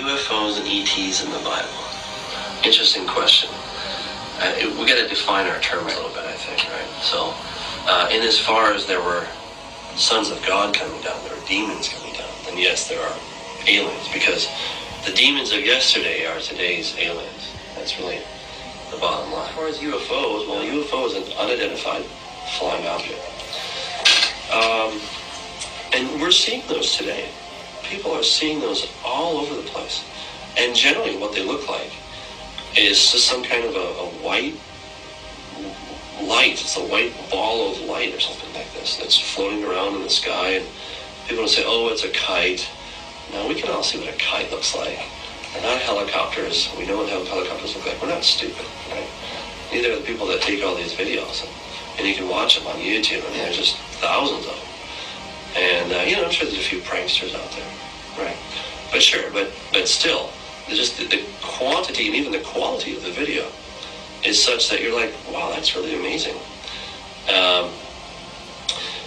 UFOs and ETs in the Bible? Interesting question. We got to define our terms a little bit, I think, right? So, in as far as there were sons of God coming down, there were demons coming down, then yes, there are aliens, because the demons of yesterday are today's aliens. That's really the bottom line. As far as UFOs, well, UFO is an unidentified flying object. And we're seeing those today. People are seeing those all over the place. And generally what they look like is just some kind of a white light. It's a white ball of light or something like this that's floating around in the sky. And people will say, oh, it's a kite. Now, we can all see what a kite looks like. They're not helicopters. We know what helicopters look like. We're not stupid, right? Neither are the people that take all these videos. And you can watch them on YouTube. I mean, there's just thousands of them. And, I'm sure there's a few pranksters out there, right? But sure, but still, just the quantity and even the quality of the video is such that you're like, wow, that's really amazing.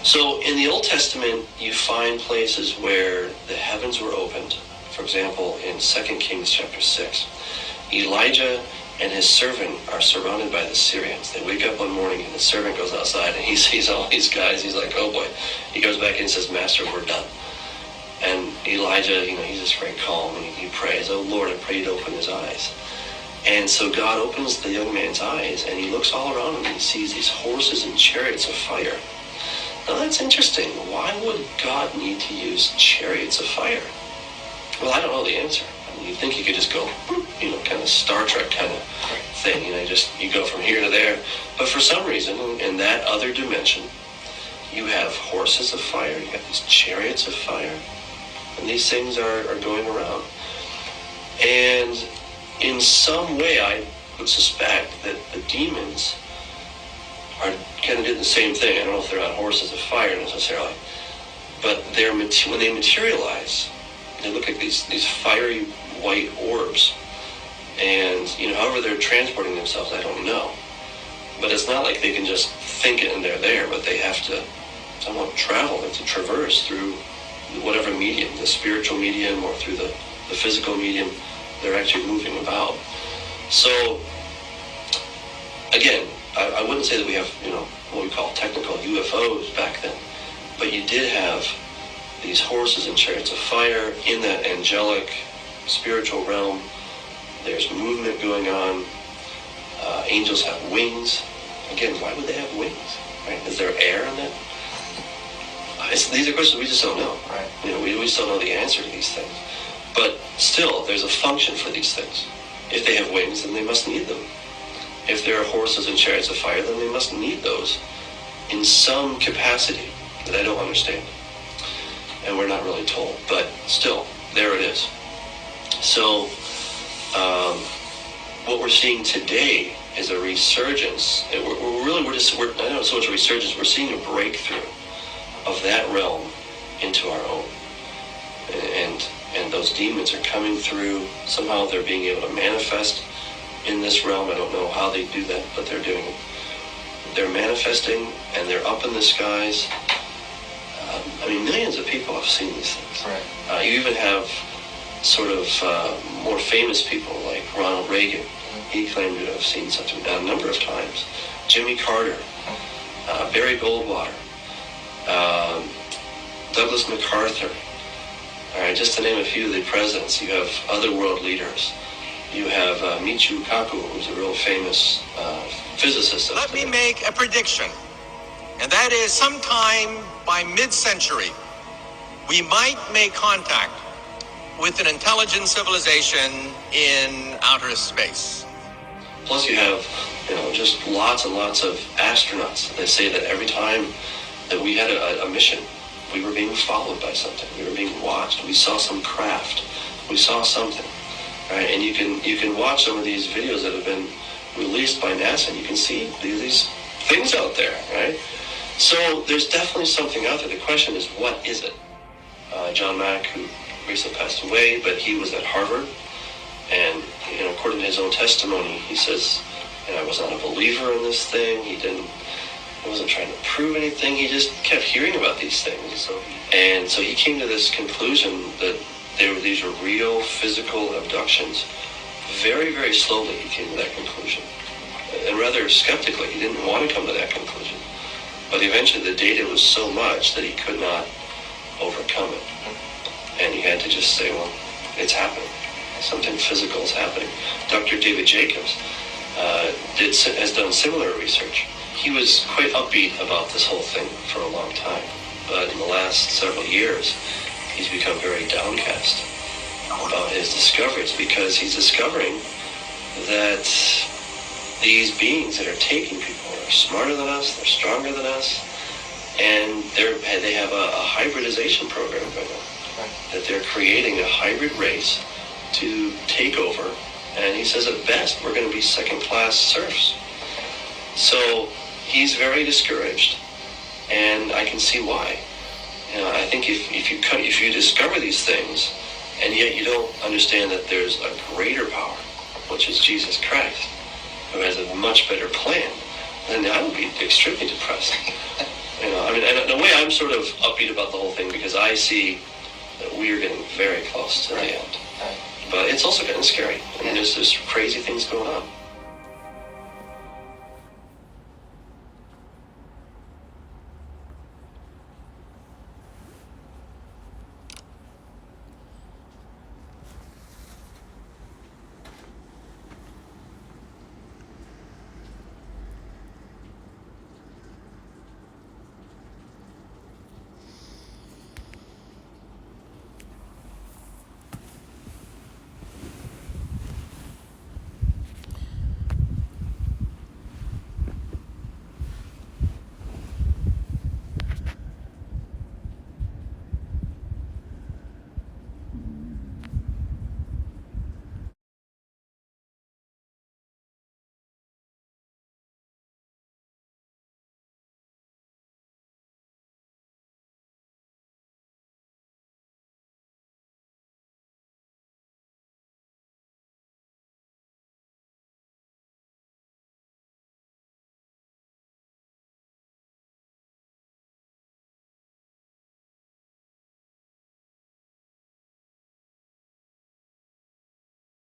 So in the Old Testament, you find places where the heavens were opened. For example, in 2 Kings chapter 6, Elijah and his servant are surrounded by the Syrians. They wake up one morning and the servant goes outside and he sees all these guys. He's like, oh boy. He goes back in and says, Master, we're done. And Elijah, he's just very calm and he prays, oh Lord, I pray you'd open his eyes. And so God opens the young man's eyes and he looks all around him and he sees these horses and chariots of fire. Now that's interesting. Why would God need to use chariots of fire? Well, I don't know the answer. I mean, you'd think you could just go, kind of Star Trek kind of thing. You go from here to there. But for some reason, in that other dimension, you have horses of fire, you got these chariots of fire, and these things are going around. And in some way, I would suspect that the demons are kind of doing the same thing. I don't know if they're on horses of fire necessarily, but when they materialize, they look like these fiery white orbs. And, however they're transporting themselves, I don't know. But it's not like they can just think it and they're there, but they have to somehow travel, they have to traverse through whatever medium, the spiritual medium or through the physical medium. They're actually moving about. So, again, I wouldn't say that we have, what we call technical UFOs back then, but you did have these horses and chariots of fire in that angelic spiritual realm. There's movement going on. Angels have wings. Again, why would they have wings? Right? Is there air in that? These are questions we just don't know. Right. We just don't know the answer to these things. But still, there's a function for these things. If they have wings, then they must need them. If there are horses and chariots of fire, then they must need those in some capacity that I don't understand. And we're not really told. But still, there it is. So, what we're seeing today is a resurgence. And we're not so much a resurgence, we're seeing a breakthrough of that realm into our own. And those demons are coming through. Somehow they're being able to manifest in this realm. I don't know how they do that, but they're doing it. They're manifesting and they're up in the skies. Millions of people have seen these things. Right. You even have sort of more famous people like Ronald Reagan. He claimed to have seen something a number of times. Jimmy Carter, Barry Goldwater, Douglas MacArthur. All right, just to name a few of the presidents. You have other world leaders. You have Michio Kaku, who's a real famous physicist. Let me make a prediction, and that is sometime by mid-century, we might make contact with an intelligent civilization in outer space. Plus you have, just lots and lots of astronauts. They say that every time that we had a mission, we were being followed by something. We were being watched. We saw some craft. We saw something. Right? And you can watch some of these videos that have been released by NASA, and you can see these things out there, right? So there's definitely something out there. The question is, what is it? John Mack, who recently passed away, but he was at Harvard, and according to his own testimony, he says, I was not a believer in this thing. He wasn't trying to prove anything. He just kept hearing about these things. And so he came to this conclusion that these were real physical abductions. Very, very slowly he came to that conclusion. And rather skeptically, he didn't want to come to that conclusion. But eventually the data was so much that he could not overcome it. And he had to just say, well, it's happening. Something physical is happening. Dr. David Jacobs has done similar research. He was quite upbeat about this whole thing for a long time. But in the last several years, he's become very downcast about his discoveries, because he's discovering that these beings that are taking people are smarter than us, they're stronger than us, and they have a hybridization program going on. Right. That they're creating a hybrid race to take over, and he says at best we're going to be second-class serfs. So he's very discouraged, and I can see why. I think if you discover these things, and yet you don't understand that there's a greater power, which is Jesus Christ, who has a much better plan, then I would be extremely depressed. And in a way, I'm sort of upbeat about the whole thing, because I see that we are getting very close to the end. But it's also getting scary. I mean, there's crazy things going on.